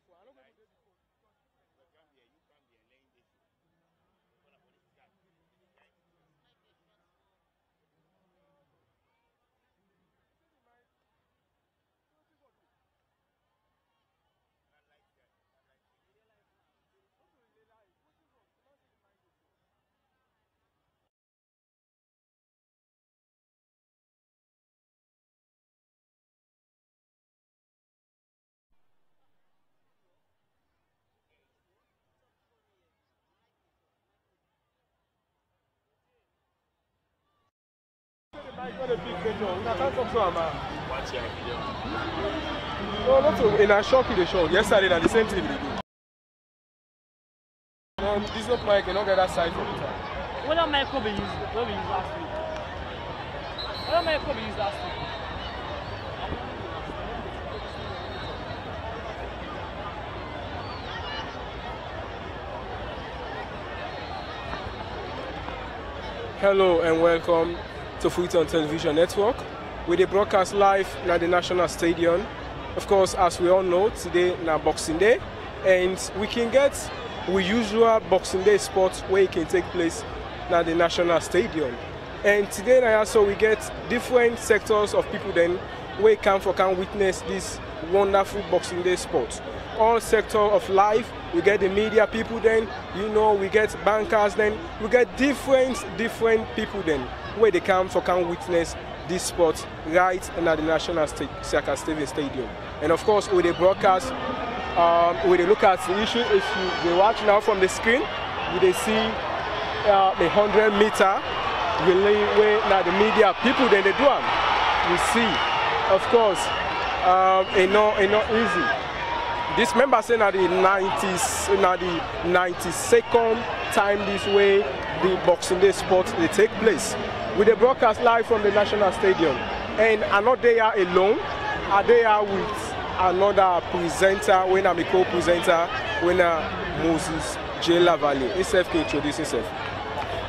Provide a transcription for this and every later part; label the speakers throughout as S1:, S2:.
S1: before. I don't go there before.
S2: You come here and learn this. What about this guy?
S1: No, not so. In a shop, the show. Yesterday, and the same thing we do. No, this not mic. You don't get that side from it.
S3: What that mic we used? What we used last week? What that mic we used last week?
S1: Hello and welcome to Freetown Television Network. We dey broadcast live at the National Stadium. Of course, as we all know, today na Boxing Day, and we can get we usual Boxing Day sports where it can take place at the National Stadium. And today na also we get different sectors of people then where can witness this wonderful Boxing Day sport. All sector of life, we get the media people then, you know, we get bankers then, we get different people then where they can witness this sport right in the National Stadium. And of course, with the broadcast, when they look at the issue, if you watch now from the screen, you see the 100-meter relay where now the media people then they do them. You see, of course, it's not easy. This member saying at the 92nd time this way the Boxing Day sport they take place. With the broadcast live from the National Stadium. And I'm not there alone, I'm there with another presenter, when I'm a co-presenter, when Moses J. Lavalley. Himself can introduce himself.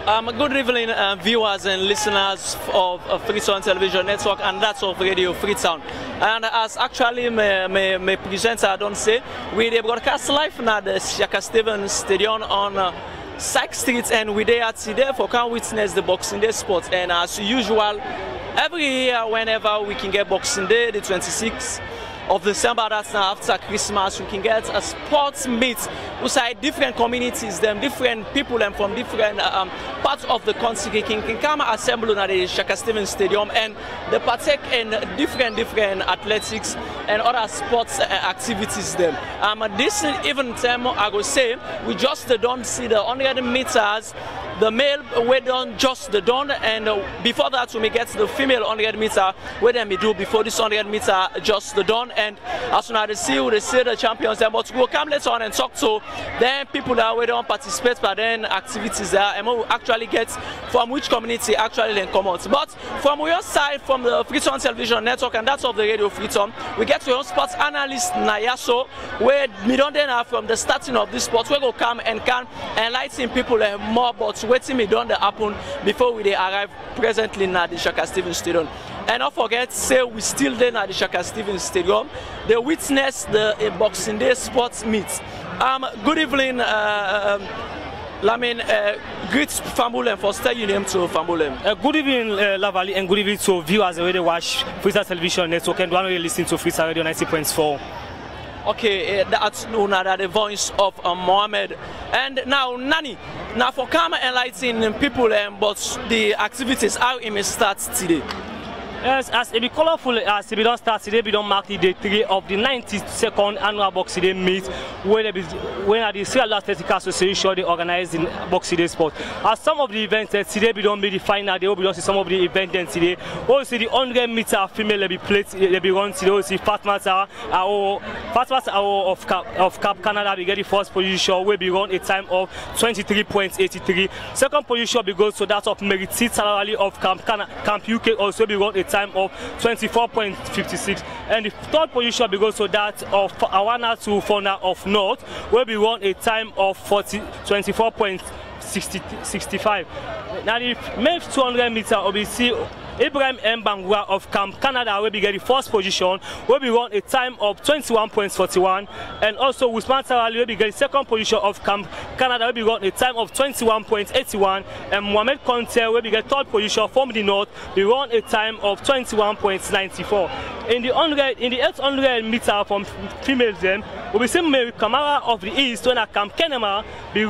S3: Good evening, viewers and listeners of Freetown Television Network, and that's of Radio Freetown. And as actually my presenter don't say, we broadcast live at the Shaka Stevens Stadium on Sykes Street, and we there today for can witness the Boxing Day sport. And as usual, every year whenever we can get Boxing Day, the 26th of December, that's now after Christmas, we can get a sports meet inside different communities, them different people and from different parts of the country can come assemble at the Shaka Stevens Stadium, and they partake in different athletics and other sports activities them. This even time I go say we just don't see the 100 meters, the male we done just the done, and before that we may get the female 100 meter where they may do before this 100 meter just the done. And as soon as they see the champions there, but we'll come later on and talk to then people that we don't participate but then activities there, and we'll actually get from which community actually then come out. But from your side, from the Freetown Television Network, and that's of the Radio Freetown, we get to your sports analyst Nayaso, where we don't then from the starting of this sport, we go come and can enlighten people more about what we done the happen before we arrive presently at the Shaka Stevens Stadium. And don't forget, say we still there at the Shaka Stevens Stadium. They witness the Boxing Day sports meet. Good evening, great Famulem for staying your name to Famulem.
S4: Good evening, Lavalley, and good evening to viewers who watch Freetown Television Network and one who listen to Freetown Radio 90.4.
S3: Okay, that's the voice of Mohammed. And now, Nani, now for come enlightening people, but the activities, how it may start today.
S4: Yes, as it be colorful as it be don't start today, we don't mark the day 3 of the 92nd annual Boxing Day meet where the Sierra Leone Athletic Association they organize the Boxing Day sport. As some of the events today we don't be the final, they will be see some of the events then today. We see the 100 meter female they be played, they be run today. We see Fatma of Cap Canada we get the first position where we run a time of 23.83. Second position we go to that of Meriti Salawali of Camp UK, also we run a time of 24.56, and the third position because to that of Awana to Fona of North, where we run a time of 24.65. Now the men's 200 meter, we see Ibrahim Mbangura of Camp Canada will be getting the first position, will be run a time of 21.41, and also Usman Sarali will be getting the second position of Camp Canada will be run a time of 21.81, and Mohamed Conte will be getting third position from the north, be run a time of 21.94. In the 800 meter from females, then we will see Mary Kamara of the east when at Camp Kenema be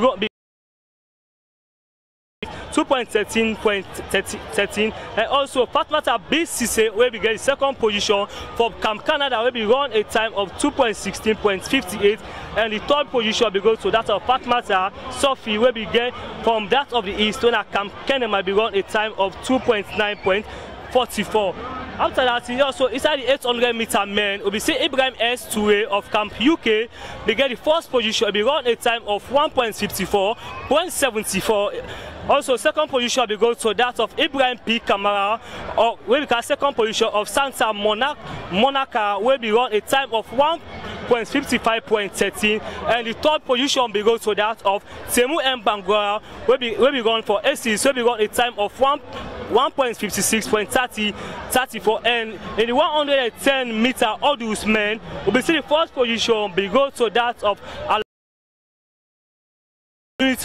S4: 2.13, and also Fatmata BCC will be getting second position from Camp Canada will be run a time of 2.16.58, and the third position will go to that of Fatmata Sophie will be get from that of the east when at Camp Kenema be run a time of 2.9.44. After that, he also inside the 800 meter men, we see Ibrahim S. Toure of Camp UK be get the first position, be run a time of 1.54.74. Also, second position will go to that of Ibrahim P. Kamara, or we will second position of Santa Monaca will be run a time of 1.55.13, and the third position will go to that of Temu Mbangura will be run for AC, so will be run a time of 1.56.34, and in the 110 meter hurdles men, we will see the first position will go to that of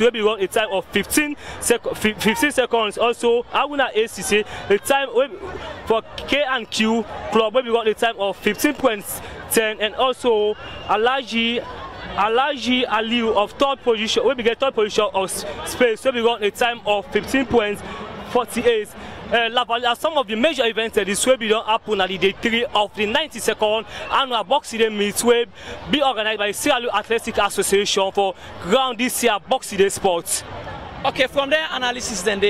S4: will be run a time of 15 seconds. Also, Aruna ACC, the time for K&Q club will be run a time of 15.10, and also Alaji Aliu of third position will be get third position of space will be run a time of 15.48. Some of the major events this will be done happen at the day 3 of the 92nd annual Boxing Day meet will be organized by the Sierra Leone Athletic Association for ground this year Boxing Day sports.
S3: Okay, from their analysis then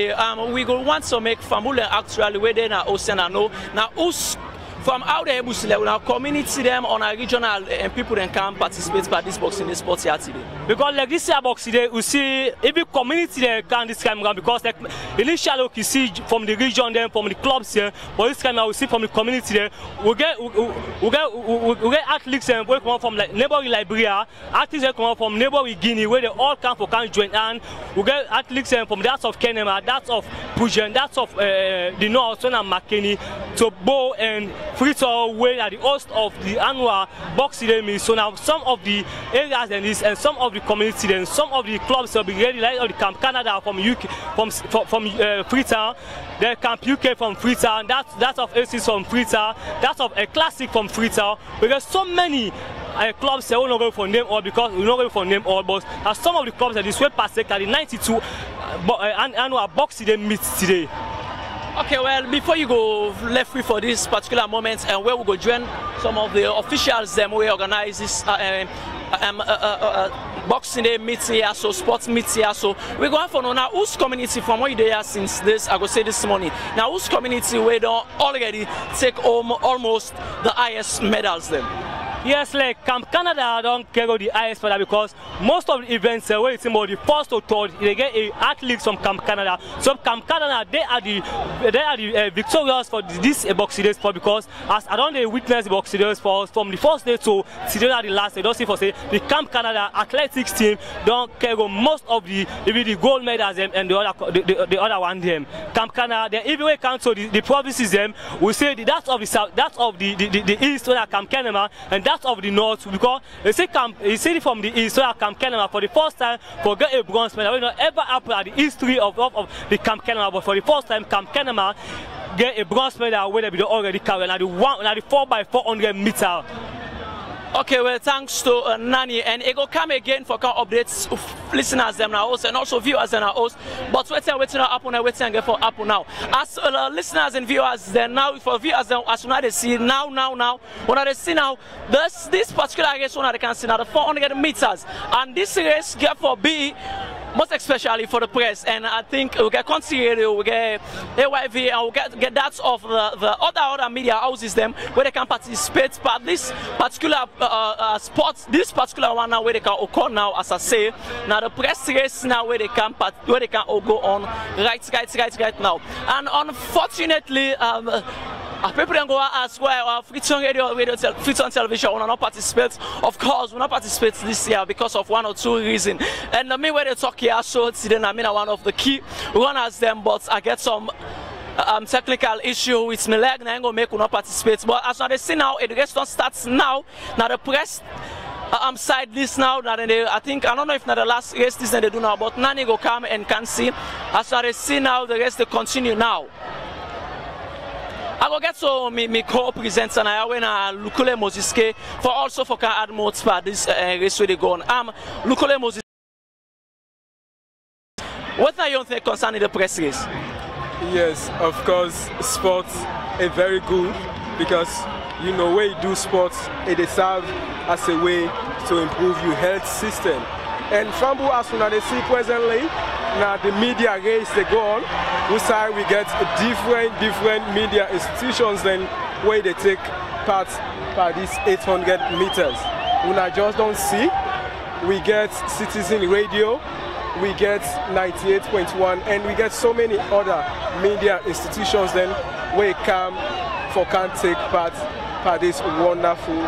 S3: we go want to make Famule actually where they now know now who's from out there now community them on a regional and people then can participate by this Boxing Day sports here today. Because like this year Boxing Day we see every community there can this time around, because like initially we see from the region then from the clubs here, but this time we see from the community there we get athletes and come from like neighboring Liberia, athletes that come from neighboring Guinea where they all come for can join, and we get athletes from that of Kenema, that of Pujan, that of the north and McKinney, Tobo and Freetown where are the host of the annual Boxing Day meet. So now some of the areas and this and some of the community then some of the clubs will be ready, like the Camp Canada from UK from Freetown, the Camp UK from Freetown, that of ACs from Freetown, that of a classic from Freetown. Because so many clubs say we not going for name all, because we not going for name all, but some of the clubs that this way partake at the 92 annual Boxing Day meet today. Okay, well, before you go left free for this particular moment, and where we go join some of the officials them we organize this Boxing Day meet here, so sports meet here. So we go for now whose community from where they are since this I go say this morning. Now whose community we don't already take home almost the highest medals them.
S4: Yes, like Camp Canada don't carry the highest medal because most of the events where it's about the first or third, they get athletes from Camp Canada. So Camp Canada they are the victorious for this Boxing Day sport, because as I don't witness the Boxing Day sport from the first day to today the last day, don't see for say the Camp Canada athletics team don't carry most of the gold medals them and the other one them. Camp Canada they even when it comes to the provinces them, we say that of the south, that of the east where Camp Kenema, and that of the north, because they say from the east where Camp Kenema for the first time for get a bronze medal. We not ever happen at the history of the Camp Kenema, but for the first time Camp Kenema get a bronze medal where they be already carrying at the 4x400 meter.
S3: Okay, well, thanks to Nani, and it will come again for updates of listeners them now host and also viewers them now host. But waiting happen and waiting again for happen now. As listeners and viewers then now for viewers then as soon as they see now when they see now this particular race one they can see now the 400 meters, and this race get for B most especially for the press, and I think we get Consiglio, we get AYV, and we get that of the other media houses them where they can participate. But this particular sports, this particular one now where they can occur now, as I say, now the press race now where they can all go on right now. And unfortunately, people then go ask why Freetown Freetown television will not participate. Of course, we will not participate this year because of one or two reasons. And the way they talk here, so today I mean one of the key runners them, but I get some technical issue with my leg, and I go make not participate. But as they see now, the rest starts now. Now the press side this now. That I think I don't know if not the last race this they do now, but Nani go come and can see. As they see now, the rest they continue now. I go get so me co-presenter now when Lukule Mosiske for also for can add more for this race where they go on. Lukule Mosiske. What are you think concerning the press race?
S1: Yes, of course, sports are very good because you know when you do sports, it serves as a way to improve your health system. And from as they see presently, now the media race they go on, we get different media institutions then where they take part by these 800 meters. When I just don't see, we get Citizen Radio, we get 98.1, and we get so many other media institutions then where can take part by this wonderful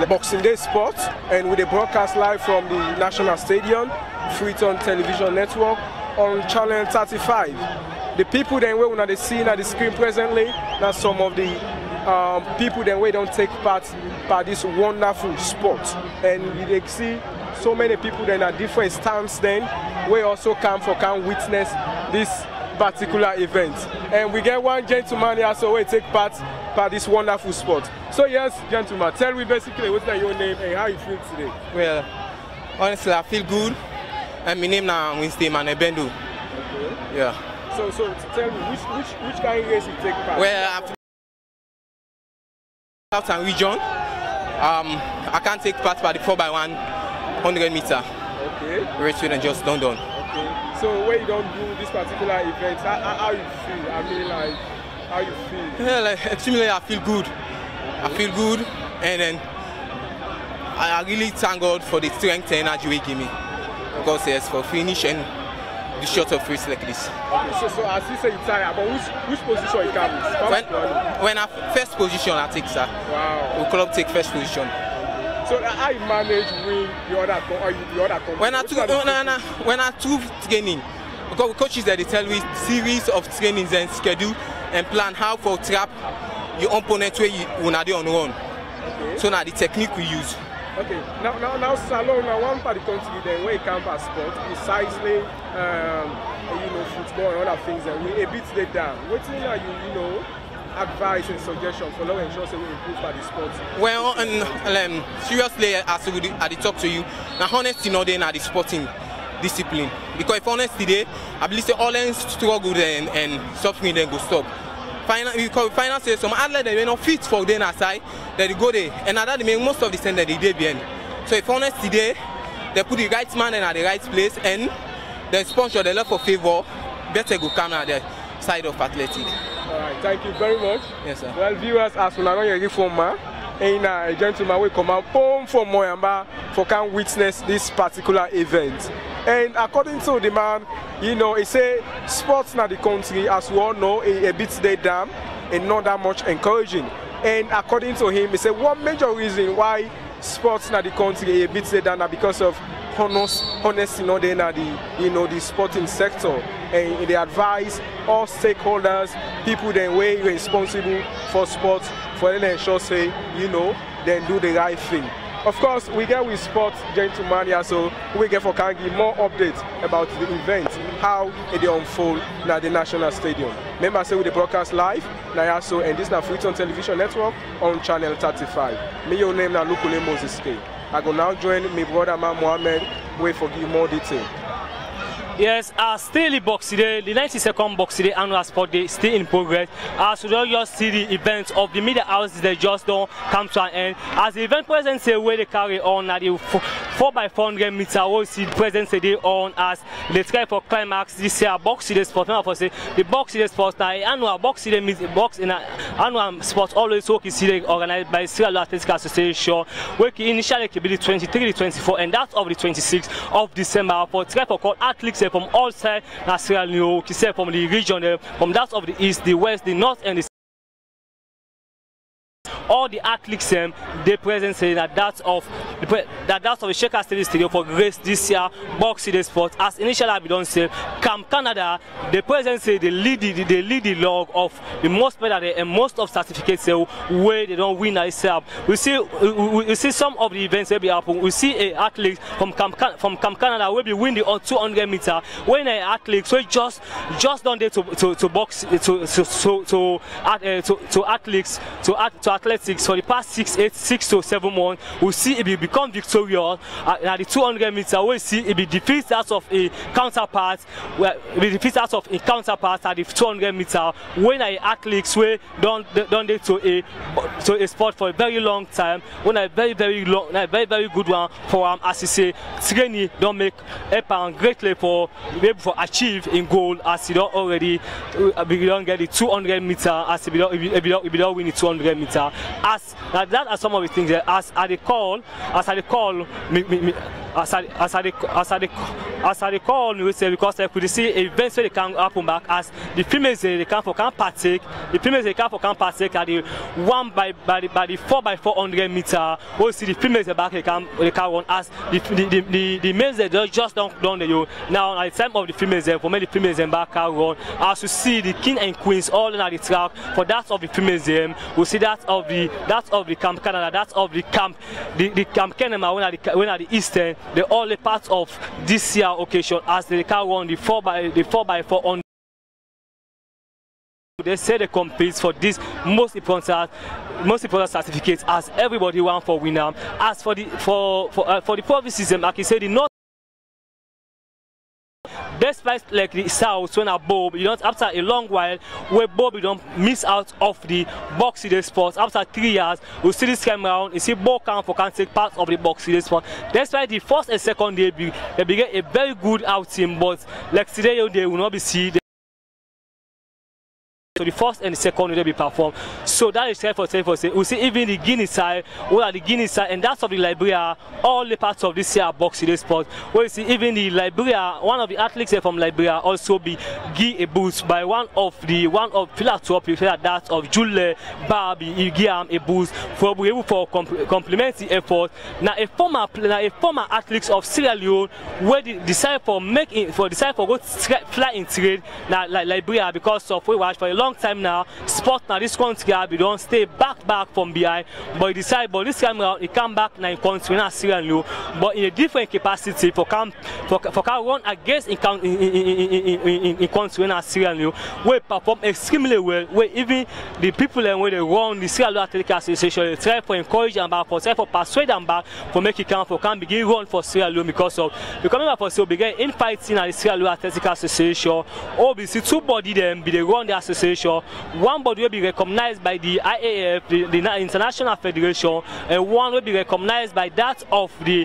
S1: Boxing Day sport, and with a broadcast live from the National Stadium, Freetown Television Network on channel 35. The people then where they see at the screen presently, that's some of the people then where don't take part by this wonderful sport, and they see so many people then at different stands then we also can witness this particular event. And we get one gentleman here so we take part by this wonderful sport. So yes, gentlemen, tell me basically what's your name and how you feel today.
S5: Well, honestly I feel good, and my name now Winston Manebendo.
S1: Okay.
S5: Yeah.
S1: So tell me which kind of race you take part?
S5: Well, I'm Southern region. I can't take part by the 4x1 100 meter.
S1: Okay.
S5: Race and just done.
S1: Okay. So when you don't do this particular event, how you feel? I mean, like, how you feel?
S5: Yeah, like, extremely, I feel good. I feel good, and then I really thank God for the strength and energy he gave me. Because yes, for finishing the short of race like this.
S1: Okay, so as you say you tired, but which position you come?
S5: When I first position I take, sir.
S1: Wow.
S5: The club take first position.
S1: So how you manage win the other company?
S5: When I do training, because the coaches that they tell me series of trainings and schedule and plan how for trap your opponent where you wanna do on run.
S1: Okay.
S5: So now the technique we use.
S1: Okay. Now Salon, now one part of the country then where you come as sport, precisely football and other things, and we a bit they down. What thing are you advice and suggestion for now ensure we improve by the sports?
S5: Well, seriously, as I talk to you, now honesty not then at the sporting discipline. Because if honesty today, I believe all struggle and suffering then go stop. Final say some athletes they not fit for then aside, that they go there, and that they make most of the time that they did behind. So if honesty today, they put the right man in at the right place, and the sponsor they love for favor, better go come at the side of athletic.
S1: Alright, thank you very much.
S5: Yes, sir.
S1: Well, viewers, as we are reformer, and a gentleman will come out from Moyamba for can witness this particular event. And according to the man, he say sports in the country, as we all know, a bit they down and not that much encouraging. And according to him, he said one major reason why sports in the country a bit they down because of honesty not in the sporting sector, and they advise all stakeholders, people then way responsible for sports, for them ensure say then do the right thing. Of course, we get with sports gentlemen here, so we get for can give more updates about the event, how it unfold at the National Stadium. Remember, I say we the broadcast live now, so and this is Freetown Television Network on channel 35. Me your name now Lukule Mosiske. I go now join my brother man Mohammed. Wait for give more detail.
S4: Yes, still the Boxing Day, the 92nd Boxing Day annual sport day still in progress. As we don't just see the events of the media houses, they just don't come to an end. As the event present say where they carry on at the 4x400 meter, we'll see the present day on as they try for climax this year Boxing Day sport. Remember, say the Boxing Day sport now annual Boxing Day meet box in annual sport always work is organized by Sierra Athletic Association. Working initially could be the 23, the 24, and that's of the 26th of December for try for call athletes from all sides, Sierra Leone, from the region, from that of the east, the west, the north, and the all the athletes they present say that that's of the Sheikh Stadium Stadium for race this year box the sport. As initially we don't say Camp Canada, the president say they lead the log of the most medal and most of certificates where they don't win itself. We see some of the events that be happen. We see a athlete from Camp Canada will be winning on 200 meter. When an athlete so just done there to box to athletics for the past 6 to 7 months, we see it become victorious at the 200 meter. We see it be defeats that of a counterpart, where it defeats that of a counterpart at the 200 meter. When an athletes we done there to a sport for a very long time, when a very good one for as you say training don't make a greatly for achieve in goal as you don't already we don't get the 200 meter as we don't win the 200 meter as that are some of the things that as I call we say because I could see events where they can happen back as the females they can partake at the 4x400 meter. We see the females back they can run as the males they just don't the now at the time of the females for many females back can run as you see the king and queens all in at the track for that of the females we see that of the Camp Canada, that of the Camp Canada when at the Eastern they all a part of this year occasion as they can run the 4x4 they say they compete for this most important certificate as everybody want for winner. As for the provinces, like you say, the North, despite like the South when a Bob, you know, after a long while where Bob you don't miss out of the boxing sport. After 3 years, we see this time around, you see Bob can take part of the boxing sport. Despite the first and second day they began a very good outing, but like today they will not be seen. So the first and the second will be performed. So that is for we see even the Guinea side, and that's of the Liberia, all the parts of this year boxing sport. We see even the Liberia, one of the athletes from Liberia also be give a boost by one of philanthropy that of Julie Barbie, he give a boost for be able for complementary effort. Now a former athlete of Sierra Leone where they decide for go fly in trade now like Liberia because of we watch for a long time now sport now this country we don't stay back from behind but he decide but this time around he come back now in country now Sierra Leone but in a different capacity for can run against in country now Sierra Leone we perform extremely well where even the people where they run the Sierra Leone Athletic Association they try for encourage them back for try for persuade them back for make it can begin run for Sierra Leone because of becoming up for so begin in fighting at the Sierra Leone Athletic Association obviously two body them be they run the association. One body will be recognized by the IAF, the International Federation, and one will be recognized by that of the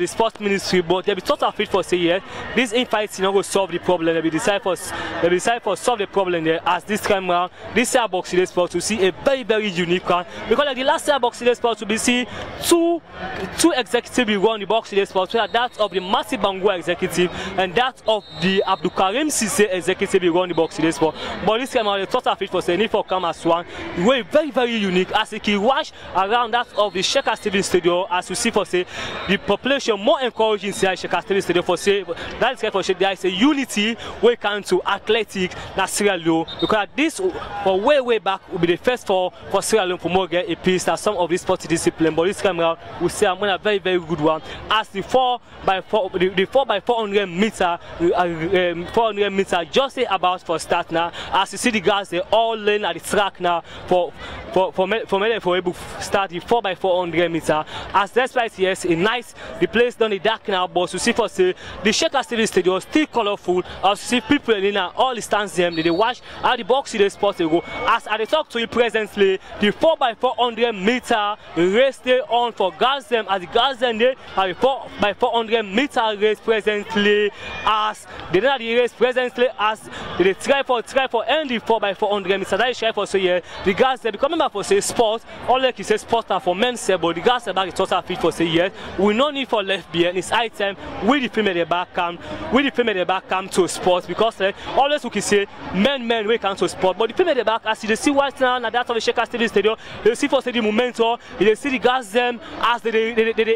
S4: Sports Ministry. But they be total fit for say yes, this infighting will solve the problem. They decide for solve the problem there as this time around. This year boxing sport to see a very unique one because like the last year boxing sport to be see two executives run the boxing sport. So that of the Masi Bangua executive and that of the Abdul Karim Sise executive run the boxing sport. But this time around the total fit for say for come as one way very unique as it can watch around that of the Sheikh Stadium Stadium as you see for say the population more encouraging say Sheikh Stadium Stadium for say that is for say there is a unity when it comes to athletics na Sierra Leone because this for way back will be the first for Sierra Leone for more get a piece that some of these sports discipline but this time around we see a very good one as the 4x400 meter just say about for start now as you see the guys they all learn at the track now for able to start the 4x400 meter as despite yes a nice the place done the dark now but you see for say the Sheikh Stadium Stadium still colorful as you see people in all the stands them they watch how the boxing sport they go as I talk to you presently the 4x400 meter race they on for girls them as the girls them they are the 4x400 meter race presently as they know the race presently as they try for try for end the 4x400 meters. That is try for say yeah. The guys they become member for say sport. All like you say sport now for men say, but the guys about the total fit for say yes. We no need for left behind. It's high time we the female the back come. We the female the back come to sport because always we can say men we come to sport. But the female the back as you see right now and that's of the Shaker Stadium Stadium. They see for say the momentum. They see the guys them as they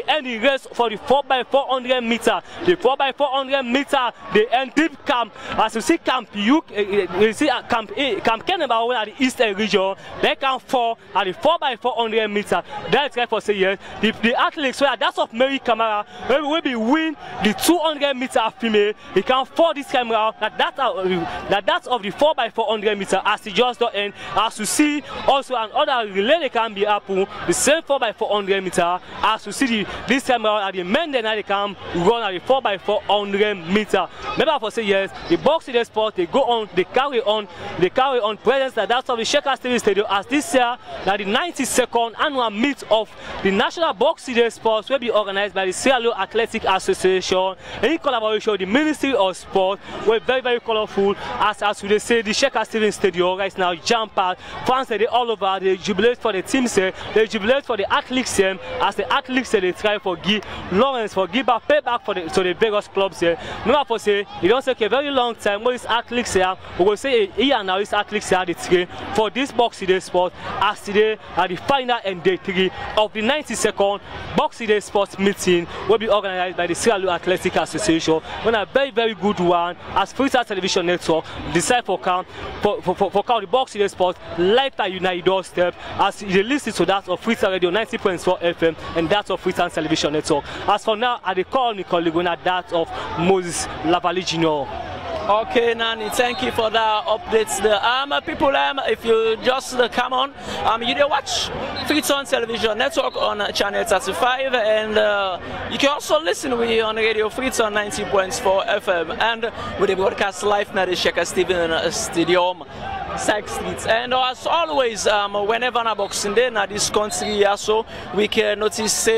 S4: end the race for the 4x400 meter. The 4x400 meter they end deep camp. As you see camp you see camp A, camp K number 1 at the eastern region. They can fall at the 4x400 meter. That's right for say yes. The athletes where that's of Mary Camara will be win the 200 meter female. He can fall this camera that's of the 4x400 meter as it just don't end. As you see also another relay can be happen the same 4x400 meter as you see this camera at the men then they can run at the 4x400 meter. Remember for say yes the boxing sport they go on they carry on presence that's of the Shaker Stadium as this year that the 92nd annual meet of the National Boxing Sports will be organized by the Sierra Leone Athletic Association in collaboration with the Ministry of Sport. We're very colorful as we say the Shaker Stadium right now jump out. Fans they all over they jubilate for the teams they jubilate for the athletes as the athletes they try for give Lawrence for give back payback for the various clubs here. Remember for say it don't take a very long time when these athletes here we will say here now these athletes here they train for this boxing sport as today at the final and day 3 of the 92nd boxing sports meeting will be organized by the Sierra Leone Athletic Association. One a very good one as Freetown Television Network decide for the boxing sport live at United doorstep as you listen to that of Freetown Radio 90.4 FM and that of Freetown Television Network. As for now at the call Nicole Ligona that of Moses Lavalley Jr.
S3: Okay, Nani, thank you for the updates there. People, if you just come on, you can watch Freetown Television Network on channel 35, and you can also listen with on Radio Freetown 90.4 FM, and with the broadcast live at the Shaker Stadium. Side streets. And as always, whenever a boxing day in this country, also we can notice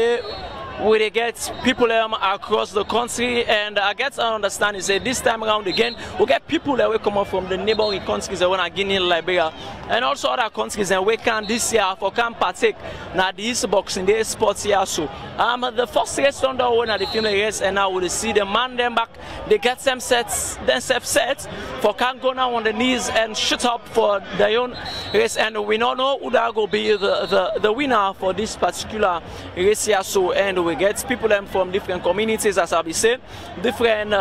S3: we get people across the country, and I get to understand is this time around again we get people that will come up from the neighboring countries that want Guinea, Liberia, and also other countries, and we can this year for can partake now this boxing day sports here. So the first race on the one at the female race, and now we see the man them back, they get themselves set for can go now on the knees and shoot up for their own race, and we don't know who that will be the winner for this particular race here. So and we get people from different communities, as I be saying, different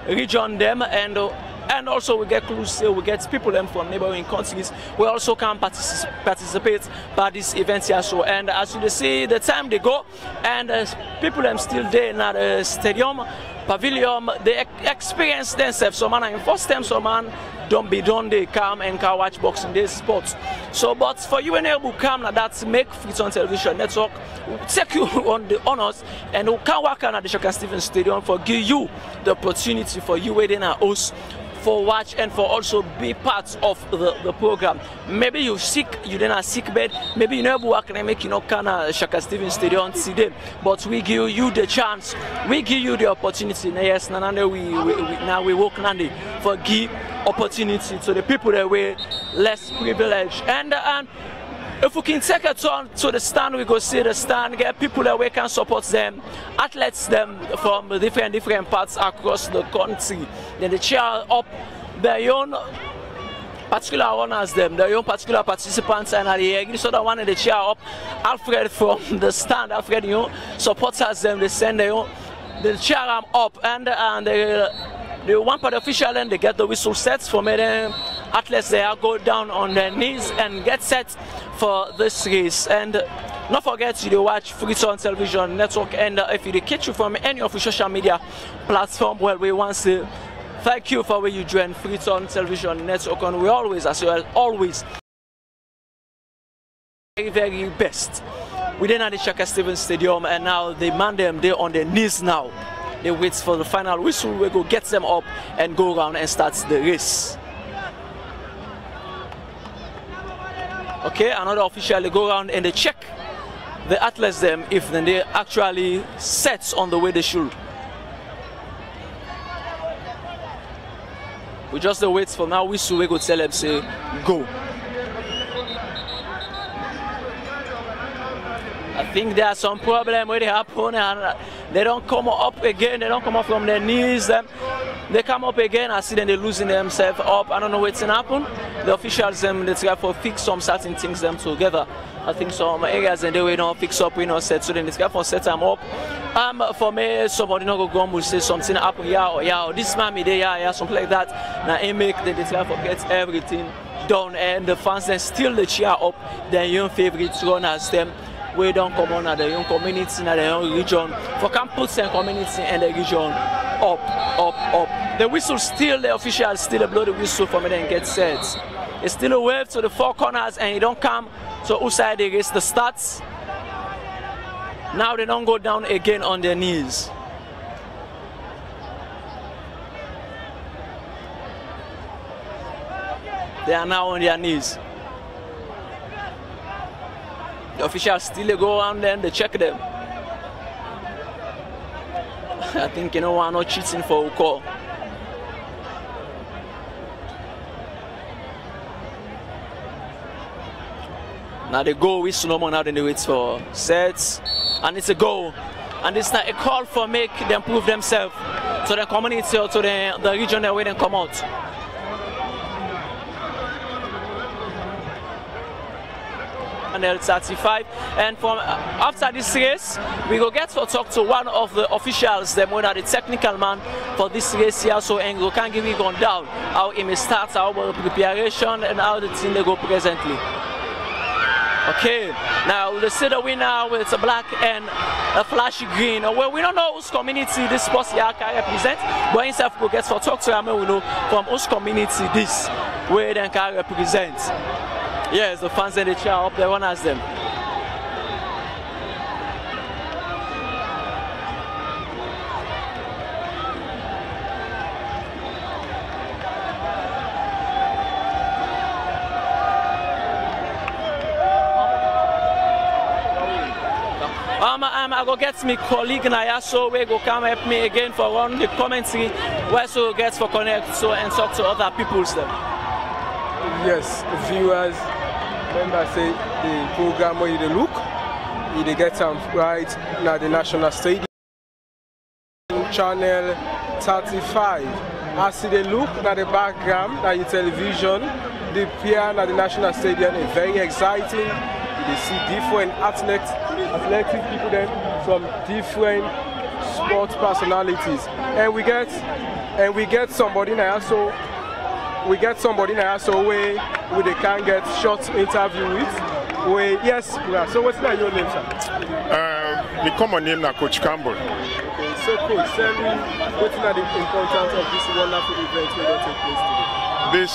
S3: region them, and also we get close, we get people from neighboring countries. We also can participate by this event here. So and as you see the time they go, and people still there in the stadium pavilion, they experience themselves. So man, in first time, so man don't be done, they come and can watch boxing day sports. So but for you and able come now that make Freetown Television Network take you on the honors, and we can work on at the Shaker Stadium for give you the opportunity for you waiting at us for watch and for also be part of the program. Maybe you sick, you then a sick bed, maybe you never work and make you know kind of Shaker Stadium today, but we give you the chance, we give you the opportunity. Yes, now we work now for give opportunity to the people that were less privileged, and if we can take a turn to the stand, we go see the stand, get people that we can support them, athletes them from different parts across the country. Then they cheer up their own particular owners, them, their own particular participants, and the so the one in the cheer up Alfred from the stand, Alfred, you know, supporters them, they send their own, they cheer them up, and the one part official, and they get the whistle sets for me. Athletes there go down on their knees and get set for this race. And don't forget you watch Freetown Television Network, and if you catch you from any of the social media platform, well, we want to thank you for where you join Freetown Television Network, and we always, as well, always very best. We then at the Shaker Stadium, and now they man them, they're on their knees now. They wait for the final whistle, we go get them up and go around and start the race. Okay, another official, they go around and they check the athletes them if then they actually set on the way they should. We just wait for now. We should go tell them say go. I think there are some problem where they happen and they don't come up again. They don't come up from their knees. They come up again. I see them they losing themselves up. I don't know what's happen. The officials they try to fix some certain things them together. I think some areas and they don't fix up, we not set, so then they try to set them up. For me, somebody not go will say something happen, yeah, this man me there, yeah, something like that. Now they make they try to get everything done, and the fans then still the cheer up their young favorites runners them. We don't come on at the young community in the young region for campus and community and the region up. The whistle still, the officials still blow the whistle for me then get set. It's still a wave to the four corners and it don't come so outside they race the stats. Now they don't go down again on their knees. They are now on their knees. The officials still go around them, they check them. I think one not cheating for a call. Now they go with no more now than they wait for sets. And it's a goal. And it's not a call for make them prove themselves to the community or to the region where they come out. And 35, and from after this race we go get to talk to one of the officials, them one of the technical man for this race here, so and we can give you on down how it may start, how preparation and how the team they go presently. Okay, now we'll see the winner with a black and a flashy green. Well, we don't know whose community this sports here can represent, but instead we get to talk to them, we know from whose community this where they can represent. Yes, the fans in the chair up there, one has them. I go get me colleague Naya, so we go come help me again for run the commentary, where so gets for connect so and talk to other people's them.
S1: Yes, viewers. Remember, say the program where you look, you get them right now the National Stadium, channel 35. As see they look at the background, at your television, the pier at the National Stadium is very exciting. You see different athletic people then from different sports personalities, and we get somebody now so. We get somebody now, so we can get short interview with. Yes, so what's your name, sir?
S6: The common name is Coach Campbell.
S1: Okay, so Coach, tell me what's the importance of this wonderful event that will take place today?
S6: This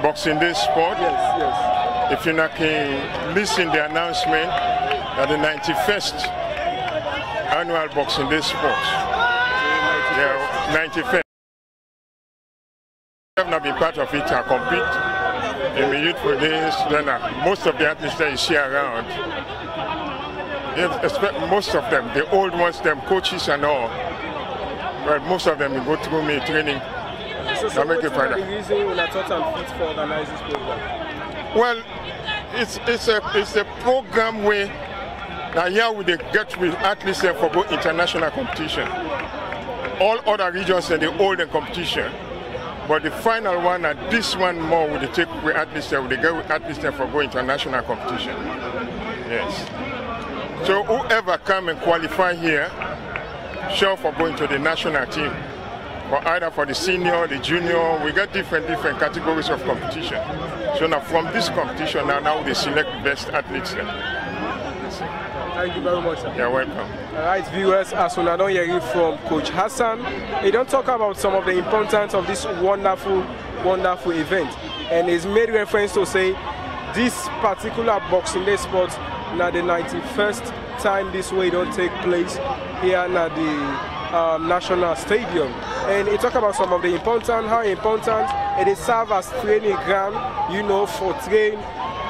S6: Boxing Day sport?
S1: Yes.
S6: If you can listen to the announcement that the 91st annual Boxing Day sport. Yeah, 91st. I have not been part of it to compete in the youthful days. Then most of the athletes that you see around, most of them, the old ones, them coaches and all, but most of them go through me training.
S1: So what's the reason when I thought I'm fit for organizing this program?
S6: Well, it's a program where now here we get with athletes for both international competition. All other regions they hold in competition. But the final one and this one more will take with athletes there, they go with athletes there for go international competition. Yes. So whoever come and qualify here, sure for going to the national team. Or either for the senior, the junior, we got different categories of competition. So now from this competition now they select the best athletes there.
S1: Thank you very much, sir.
S6: You're welcome.
S1: All right, viewers, as we don't hear it from Coach Hassan, he don't talk about some of the importance of this wonderful event. And he's made reference to say this particular Boxing Day sport, now the 91st time this way don't take place here at the National Stadium. And he talk about some of the importance, how important it is serve as training ground, you know, for train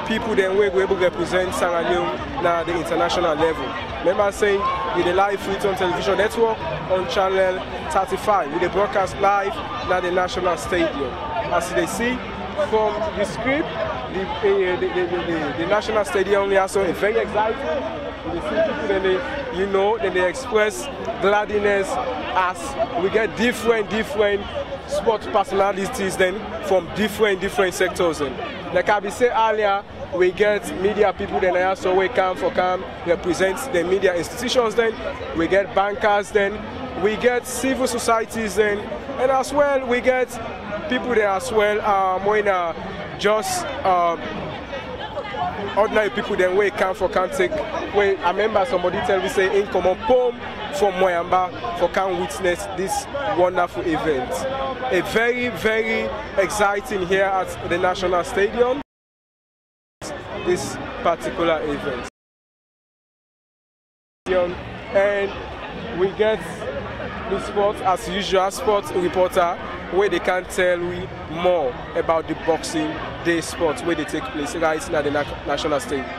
S1: people then we able to represent Sierra Leone at the international level. Remember saying in the live Freetown television network, on channel 35 with the broadcast live at the National Stadium. As they see from the script, the National Stadium is also very exciting. You see people, then they express gladness as we get different sports personalities then from different sectors. And like I said earlier, we get media people then also we come represent the media institutions then, we get bankers then, we get civil societies then, and as well we get people there as well just ordinary people then we come take. I remember somebody tell me say in common poem from Moyamba for can witness this wonderful event. A very exciting here at the National Stadium. This particular event. And we get the sport as usual, sports reporter where they can tell we more about the Boxing Day sports where they take place right now at the National Stadium.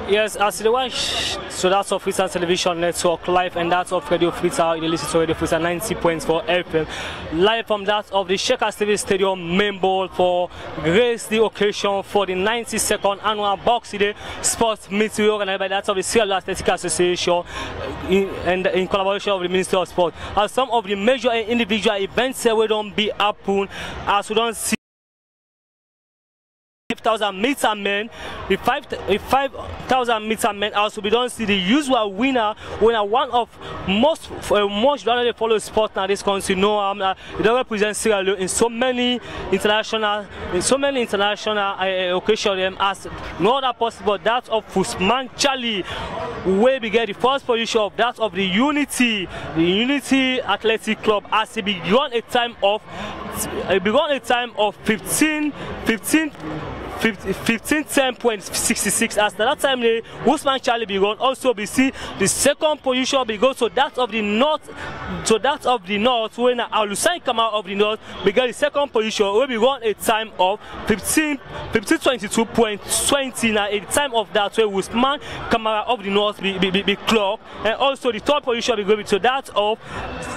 S4: Yes, as the one, so that's of Freetown Television Network live, and that's of Radio Freetown. You listen to Radio Freetown 90.4 FM live from that of the Sheikh Stevens Stadium main bowl for grace the occasion for the 92nd annual Boxing Day sports meeting organized by that of the Sierra Athletic Association in collaboration with the Ministry of Sport. As some of the major and individual events here will don't be happen, as we don't see 5,000 meter men, the 5,000 meter men also we don't see the usual winner one of most generally follow sport now this country. No, it don't represent Sierra Leone in so many international occasions as no other possible that of Usman Charlie, where we get the first position of that of the Unity Athletic Club as it began a time of 15:10.66 as that time the Usman Charlie began. Also we see the second position began to that of the North, when Alusan Kamara of the North began the second position where we won a time of 15:22.20 now at the time of that where Usman Kamara of the North be clock, and also the third position began to that of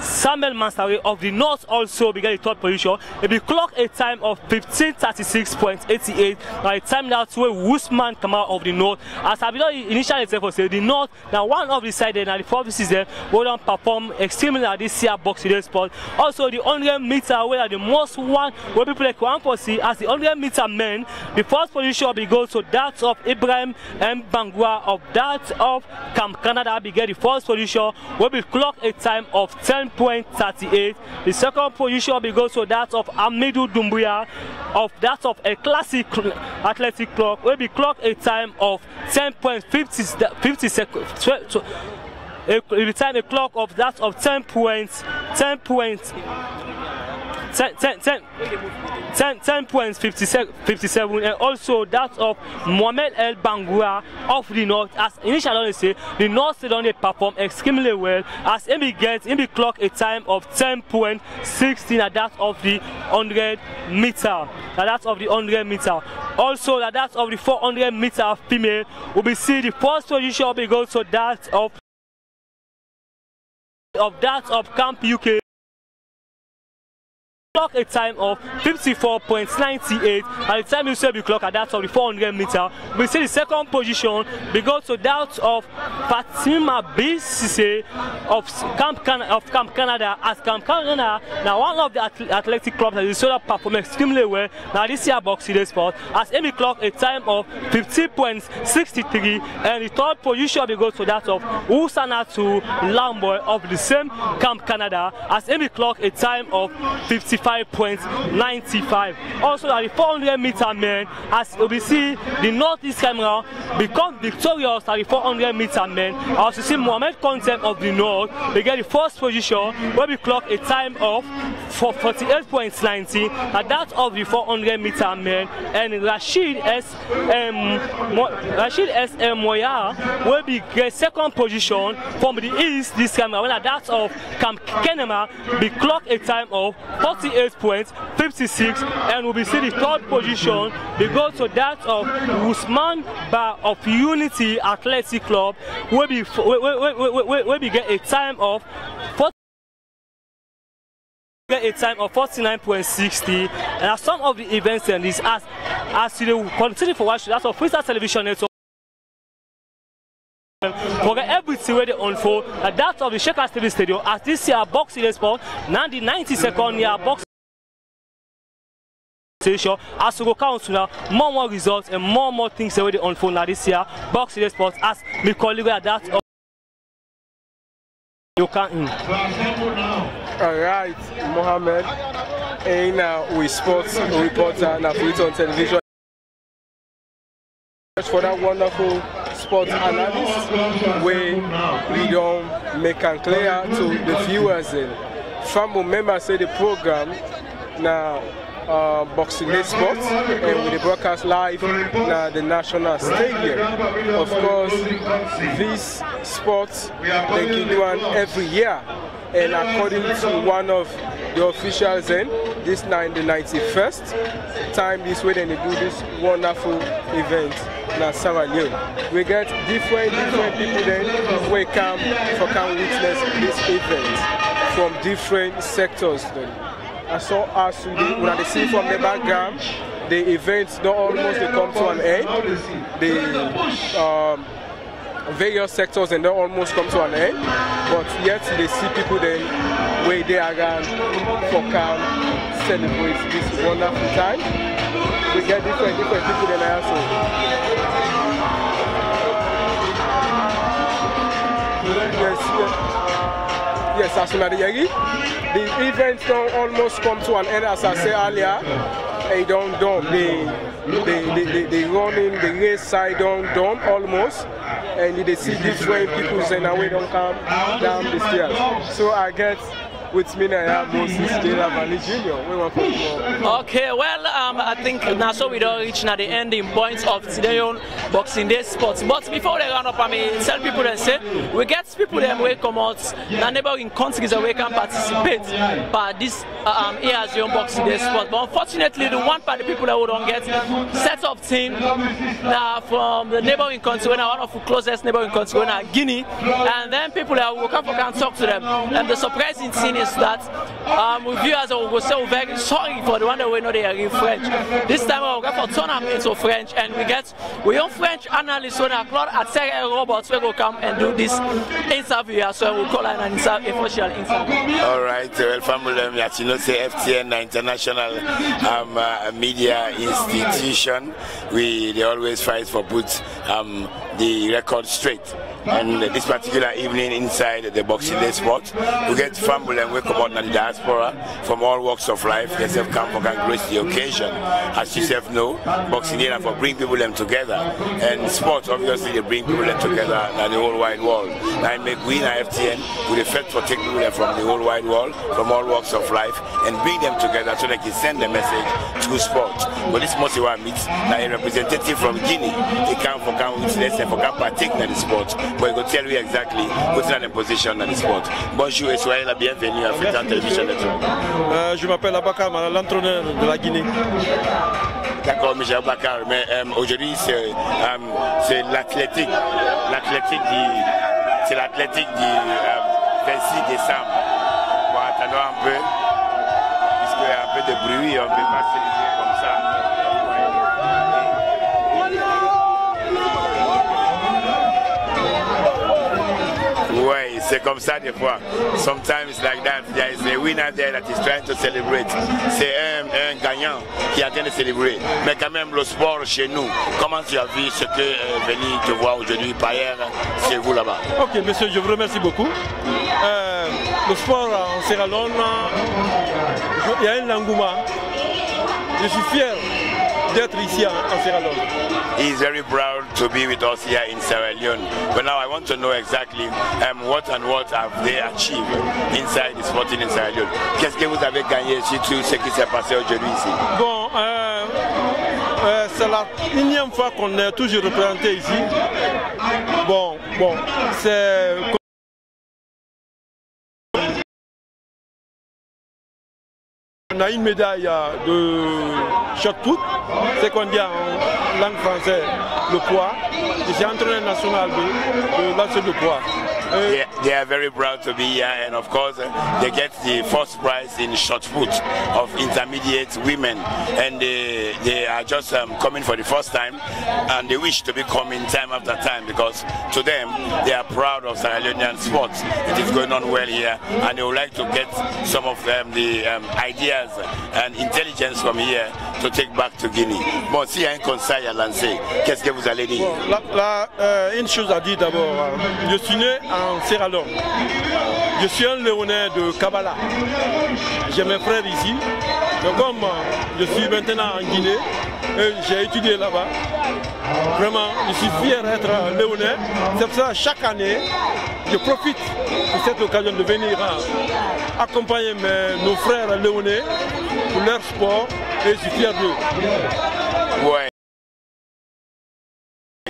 S4: Samuel Mansari of the North also began the third position. It be clock a time of 15:36.88. By the time that's where Usman Kamara of the North, as I initially said, the North now one of the side and the provinces there will don't perform extremely at this year Boxing Day sport. Also the 100 meter where the most one where people like one for see as the 100 meter men, the first position will be go to that of Ibrahim M. Bangua of that of Camp Canada began the first position will be clock a time of 10.38. The second position will be go to that of Amidou Dumbuya of that of a classic athletic club will be clock a time of 10.50 seconds. Every time a clock of that of 10.57 and also that of Mohamed El Bangura of the North. As initially say the North don't perform extremely well as Emi clock a time of 10.16 at that of the 100 meter. Also that of the 400 meter female will be see the first position will be go to that of Camp UK. Clock a time of 54.98 at the time you say we clock at that of the 400 meter. We see the second position we go to that of Fatima BCC of Camp Canada as Camp Canada now one of the athletic clubs that is sort of perform extremely well now this year Boxing Day sport as Amy clock a time of 50.63 and the third position we go to that of Usanatu Lamboy of the same Camp Canada as Amy clock a time of 55.95. Also at the 400 meter men as we see the Northeast camera become victorious at the 400 meter men. As you see Mohamed Content of the North they get the first position where we clock a time of 48.90 at that of the 400 meter men, and Rashid S. M. Moya will be get second position from the East this camera when at that of Camp Kenema we clock a time of 48 58 points, 56, and we'll be seeing the third position. They go to that of Usman Bar of Unity Athletic Club, where we get a time of 49.60, and as some of the events and this as you continue for watching that's of Freetown Television Network. Forget everything where they unfold. That of the Shakers TV Stadium as this year Boxing Day Sport, now the 92nd year Boxing Station. As we go count to now, more results and more things where they unfold now this year Boxing Day Sport as my colleague at that of you can.
S1: Alright, Mohammed, and we sports reporter na Freetown Television for that wonderful sports analyst where we don't make it clear to the viewers. Family members say the program now Boxing Day Sports and with the broadcast live na the National Stadium. Of course, this sports they can do one every year. And according to one of the officials, this night the 91st time this way then they do this wonderful event in Sierra Leone. We get different people then who come witness this event from different sectors. Then. And so as when they see from the background, the events don't almost they come to an end. The various sectors and they almost come to an end, but yet they see people then where they are going for camp celebrate this wonderful time. We get different people then also. Yes, as soon as the events don't almost come to an end, as I said earlier. They don't they running the race side down almost, and they see different people saying now we don't come down the stairs. So I get with me now Moses Jr.
S3: Okay, well I think now so we don't reach now the ending points of today's Boxing Day Sports. But before they run up, I mean tell people and say we get people them will come out the neighboring countries that we can participate but this year's young Boxing Day Sports. But unfortunately the one part of the people that we don't get set of team now from the neighboring country when one of the closest neighboring country when Guinea, and then people that will come and talk to them. And the surprising thing is that we view as we will say we're very sorry for the one that we know they are in French. This time we're going for turn them into French, and we have French analysts when Claude at robots will come and do this interview, so we'll call an official interview.
S2: Alright, well family, as you know, say FTN International Media Institution, they always fight for put the record straight. And this particular evening inside the Boxing Day Sport, we get family and we come out in the diaspora from all walks of life. They have come for grace the occasion. As you self know, Boxing Day for bring people them together. And sports obviously they bring people them together in the whole wide world. Now make we in FTN with the fact for take people from the whole wide world, from all walks of life, and bring them together so they can send the message through sport. But this must one meets now a representative from Guinea. They come for witness and for partake in the sport. But I will tell you exactly what's in the position in the sport. Bonjour et soyez la bienvenue à Freetown Television Network.
S7: Je m'appelle Abakar, l'entraîneur de la Guinée.
S2: D'accord, M. Abakar, mais aujourd'hui c'est l'athlétique. C'est l'athlétique du 26 décembre. Bon, attendons un peu, puisqu'il y a un peu de bruit, on ne peut pas célébrer comme ça. Oui, c'est comme ça des fois. Sometimes like that, there is a winner there that is trying to celebrate. C'est un gagnant qui est en train de célébrer. Mais quand même, le sport chez nous, comment tu as vu ce que venir te voir aujourd'hui par ailleurs chez vous là-bas?
S7: Ok, monsieur, je vous remercie beaucoup. Le sport en Sierra Leone, il y a un engouement. Je suis fier d'être ici en Sierra Leone.
S2: He is very proud to be with us here in Sierra Leone. But now I want to know exactly what have they achieved inside the sporting in Sierra Leone. Qu'est-ce que vous avez gagné surtout ce qui s'est passé aujourd'hui ici?
S7: Bon, c'est la énième fois qu'on est toujours représenté ici. Bon, c'est... on a une médaille de shot put, c'est qu'on dit en langue française le poids. Je suis entraîneur national de lancer de poids.
S2: They are very proud to be here, and of course they get the first prize in shot put of intermediate women, and they are just coming for the first time, and they wish to be coming time after time, because to them they are proud of Sierra Leonean sports. It is going on well here, and they would like to get some of the ideas and intelligence from here to take back to Guinea. Bon, si il y a un conseil à lancer, qu'est-ce que vous allez dire?
S7: Une chose à dire d'abord, je suis né en Sierra Leone. Je suis un Léonais de Kabbalah. J'ai mes frères ici. Donc comme je suis maintenant en Guinée, et j'ai étudié là-bas, vraiment, je suis fier d'être Léonais. C'est pour ça chaque année, je profite de cette occasion de venir accompagner nos frères léonais pour leur sport, et je suis fier d'eux.
S2: Ouais.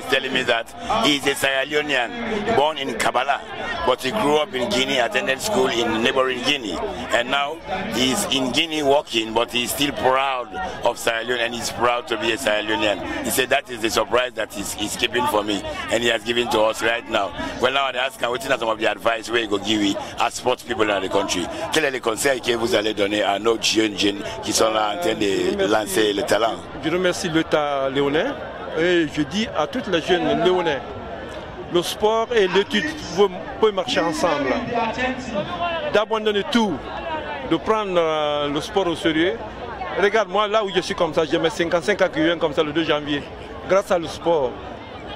S2: Telling me that he is a Sierra Leonean born in Kabbalah, but he grew up in Guinea, attended school in neighboring Guinea, and now he is in Guinea working, but he is still proud of Sierra Leone, and he's proud to be a Sierra Leonean. He said that is the surprise that he's keeping for me, and he has given to us right now. Well, now I ask him, what is some of the advice where you go give you as sports people in the country? Quel est le conseil que vous allez donner à nos jeunes qui sont là en train de lancer le talent?
S7: Je remercie l'État léonais. Et je dis à toutes les jeunes léonais, le sport et l'étude peuvent marcher ensemble. D'abandonner tout, de prendre le sport au sérieux. Regarde, moi là où je suis comme ça, j'ai mes 55 ans qui viennent comme ça le 2 janvier. Grâce à le sport.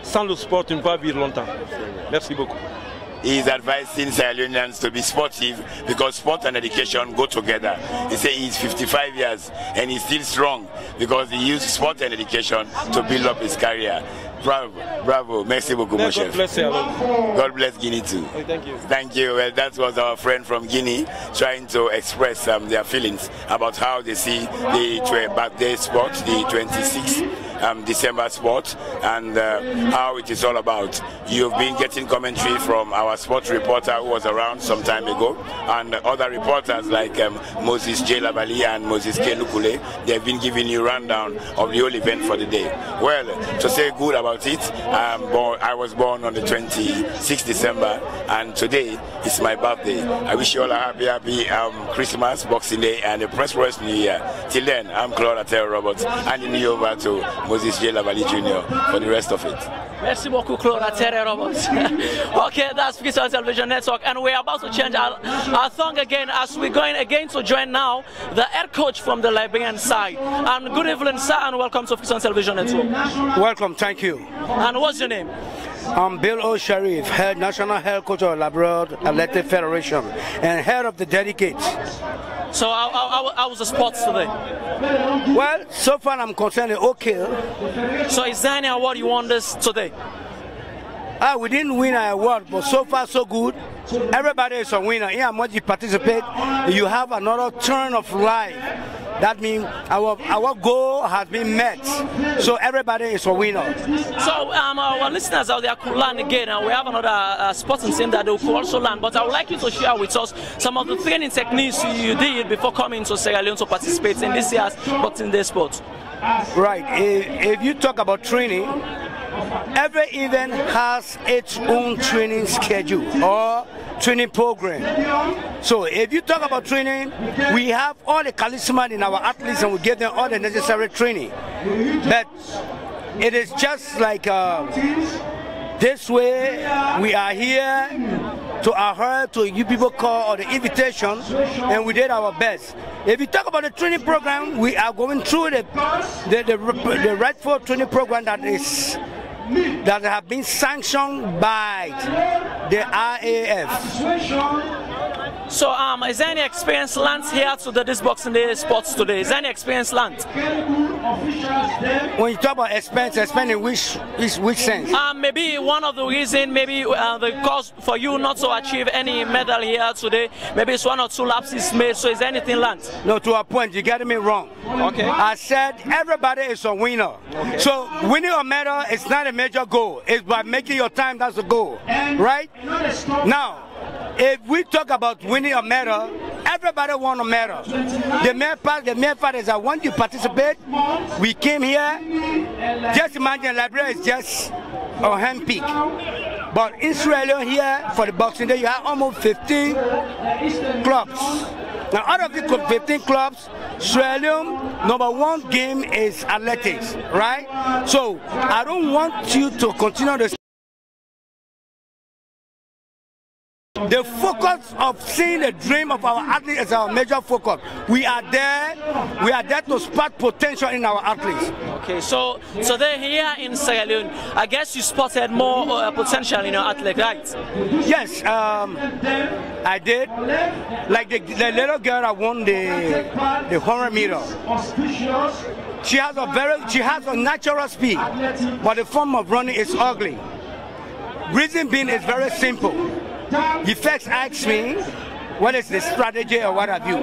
S7: Sans le sport, tu ne peux pas vivre longtemps. Merci beaucoup.
S2: He is advising Sierra Leoneans to be sportive, because sport and education go together. He says he's 55 years and he's still strong because he used sport and education to build up his career. Bravo, bravo. Merci beaucoup, mon chef. God bless Guinea too.
S7: Oh, thank you.
S2: Thank you. Well, that was our friend from Guinea trying to express their feelings about how they see the birthday sport, the 26th December sport, and how it is all about. You've been getting commentary from our sports reporter who was around some time ago, and other reporters like Moses J. Lavali and Moses K. Lukule. They've been giving you rundown of the whole event for the day. Well, to say good about it, I was born on the 26th December, and today is my birthday. I wish you all a happy Christmas, Boxing Day, and a prosperous New Year. Till then, I'm Claude Atero Roberts, handing you over to Moses J. Lavali Jr. for the rest of it.
S3: Merci beaucoup, Claude Atero Roberts. Okay, that's Freetown Television Network, and we're about to change our song again as we're going again to join now the head coach from the Liberian side. And good evening, sir, and welcome to Freetown Television Network.
S8: Welcome, thank you.
S3: And what's your name?
S8: I'm Bill O'Sharif, head national head coach of Labrador Athletic Federation and head of the delegates.
S3: So how was the sports today?
S8: Well, so far I'm concerned okay.
S3: So is there any award you won this today?
S8: We didn't win an award, but so far so good. Everybody is a winner. Here, once you participate, you have another turn of life. That means our goal has been met. So everybody is a winner.
S3: So our listeners out there could learn again, and we have another sporting team that they could also learn. But I would like you to share with us some of the training techniques you did before coming to Sierra Leone to participate in this year's Boxing Day sport.
S8: Right. If you talk about training, every event has its own training schedule or training program. So if you talk about training, we have all the charisma in our athletes and we give them all the necessary training. But it is just like this way we are here to adhere to you people call or the invitation, and we did our best. If you talk about the training program, we are going through the rightful training program that have been sanctioned by the RAF.
S3: So is there any experience learned here to this Boxing Day sports today? Is there any experience learned?
S8: When you talk about experience in which sense?
S3: Maybe one of the reasons, maybe the cause for you not to achieve any medal here today, maybe it's 1 or 2 lapses made, so is there anything learned?
S8: No, to a point, you get me wrong.
S3: Okay.
S8: I said everybody is a winner. Okay. So winning a medal is not a major goal. It's by making your time, that's the goal. Right? Now, if we talk about winning a medal, everybody won a medal. The main part is that when you participate, we came here, just imagine Liberia is just a hand peak. But in Sierra Leone here, for the Boxing Day, you have almost 15 clubs. Now, out of the 15 clubs, Sierra Leone, #1 game is athletics, right? So, I don't want you to continue this. The focus of seeing the dream of our athletes is our major focus. We are there to spot potential in our athletes.
S3: Okay, so they're here in Sierra Leone. I guess you spotted more potential in your athlete, right?
S8: Yes, I did. Like the little girl that won the 100 meter. She has a natural speed, but the form of running is ugly. Reason being is very simple. You first ask me, what is the strategy or what have you?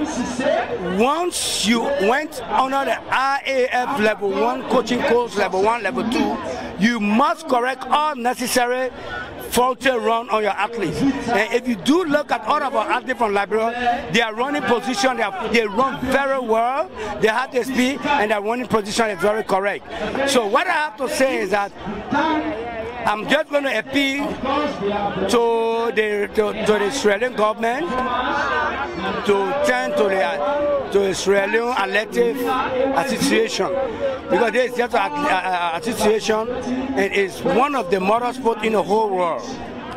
S8: Once you went under the IAF level 1 coaching course, level 1, level 2, you must correct all necessary faulty run on your athletes. And if you do look at all of our athletes from Liberia, their running position, they run very well, they have the speed, and their running position is very correct. So what I have to say is that I'm just going to appeal to the Sierra Leone government to turn to the Sierra Leone Athletic Association, because there is just an association and it's one of the model sports in the whole world.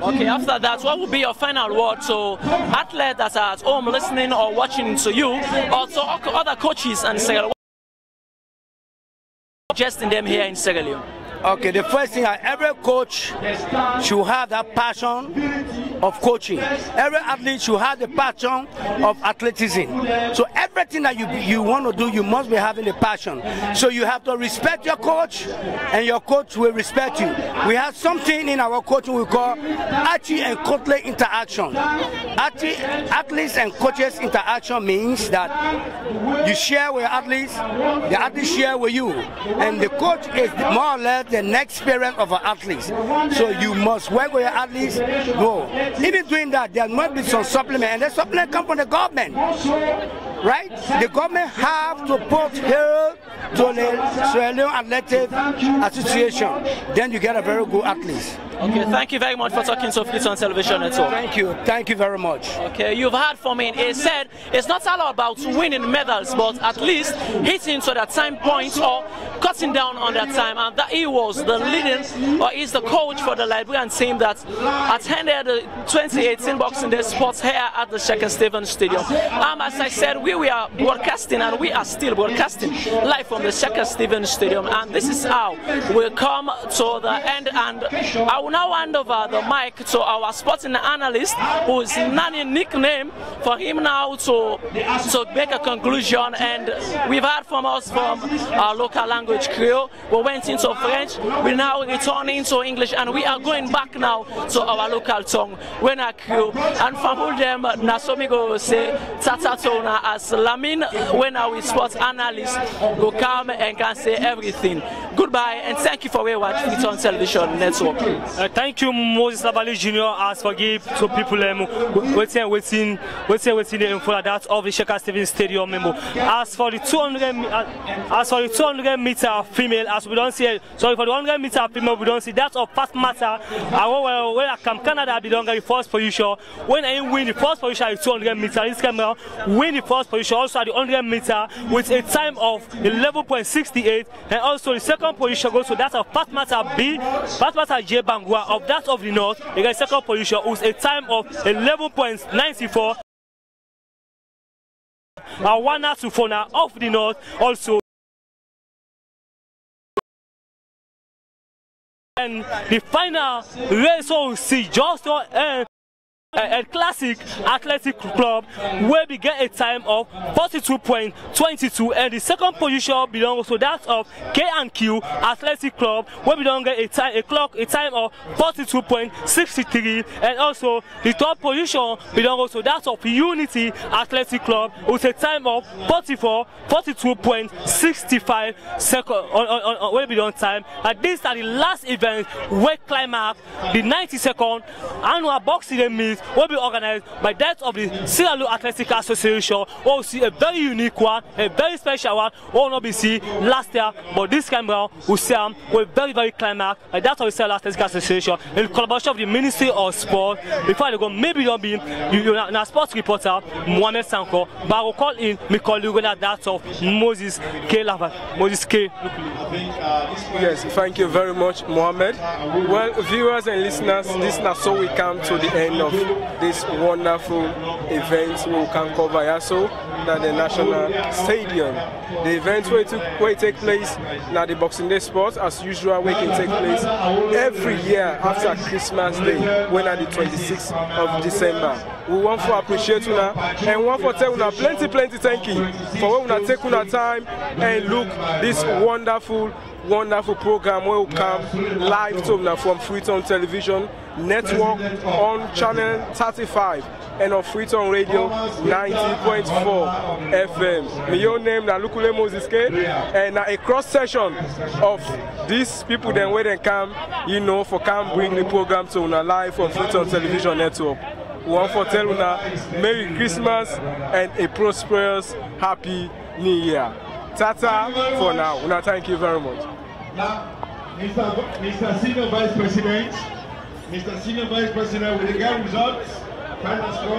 S3: Okay, after that, what would be your final word to athletes that are at home listening or watching to you, or to other coaches and Sierra Leone, suggesting them here in Sierra Leone?
S8: Okay, the first thing, every coach should have that passion of coaching. Every athlete should have the passion of athleticism. So everything that you want to do, you must be having the passion. So you have to respect your coach, and your coach will respect you. We have something in our coaching we call athlete and coach interaction. Athletes and coaches interaction means that you share with athletes, the athletes share with you, and the coach is more or less the next parent of our athletes. So you must work with your athletes. No. Even doing that, there must be some supplement, and the supplement come from the government. Right? The government have to put here to the Sierra Leone Athletic Association. Then you get a very good athlete.
S3: Okay, thank you very much for talking to Freetown Television Network.
S8: Thank you very much.
S3: Okay, you've heard from me. He said it's not all about winning medals, but at least hitting to that time point or cutting down on that time. And that he was the leading, or is the coach for the Liberian team that attended the 2018 Boxing Day Sports here at the Sheikh Stephen Stadium. As I said, we are broadcasting, and we are still broadcasting live from the Sheikh Stephen Stadium. And this is how we come to the end. And I will now hand over the mic to our sporting analyst, who is Nani nickname, for him now to make a conclusion. And we've heard from us from our local language Creole. We went into French. We're now returning to English, and we are going back now to our local tongue, when I Creole. And from all them, Nasomigo say Tata Tona as Lamine, when our sports analyst go come and can say everything. Goodbye, and thank you for watching Freetown Television Network.
S4: Thank you, Moses Labali Jr. as forgive to people waiting the info that of the Sheikh Stephen Stadium. As for the 200 meter female, as we don't see, sorry, for the 100 meter female, we don't see that of Fast Matter. When I come Canada, I belong in the first position. When I win the first position at 200 meter, this camera win the first position also at the 100 meter with a time of 11.68, and also the second position goes to that of Fast Matter B, Fast Matter J Bangwa of that of the North. Again, second position with a time of 11.94. Wana Sufona of the North also. And the final race will see just a classic athletic club where we get a time of 42.22, and the second position belongs to that of K&Q Athletic Club where we don't get a time of 42.63, and also the third position belongs to that of Unity Athletic Club with a time of 42.65 seconds on where we don't time. And these are the last event where climax the 92nd annual Boxing Day meet will be organized by that of the Sierra Leone Athletic Association. We'll see a very unique one, a very special one. We'll not be seen last year, but this time around we see with very, very climax like that of the Sierra Leone Athletic Association in collaboration with the Ministry of Sport. Before I go, maybe you'll be a sports reporter, Mohamed Sanko, but I will call in my colleague that of Moses K. Lava. Moses K.
S1: Yes, thank you very much, Mohamed. Well, viewers and listeners, this is so we come to the end of this wonderful event we can cover also at the National Stadium. The event will take place now the Boxing Day Sports, as usual, we can take place every year after Christmas Day, when at the 26th of December. We want to appreciate you now and want to tell you plenty thank you for when we take your time and look this wonderful program will come live to from Freetown Television Network on channel 35 and on Freetown Radio 90.4 FM. My name is Lukule Moses K, and a cross session of these people then where they come, for come bring the program to una live from Freetown Television Network. We want to tell una Merry Christmas and a prosperous Happy New Year. Tata for now. Una, thank you very much.
S9: Now, Mr. Senior Vice President with the results, final score.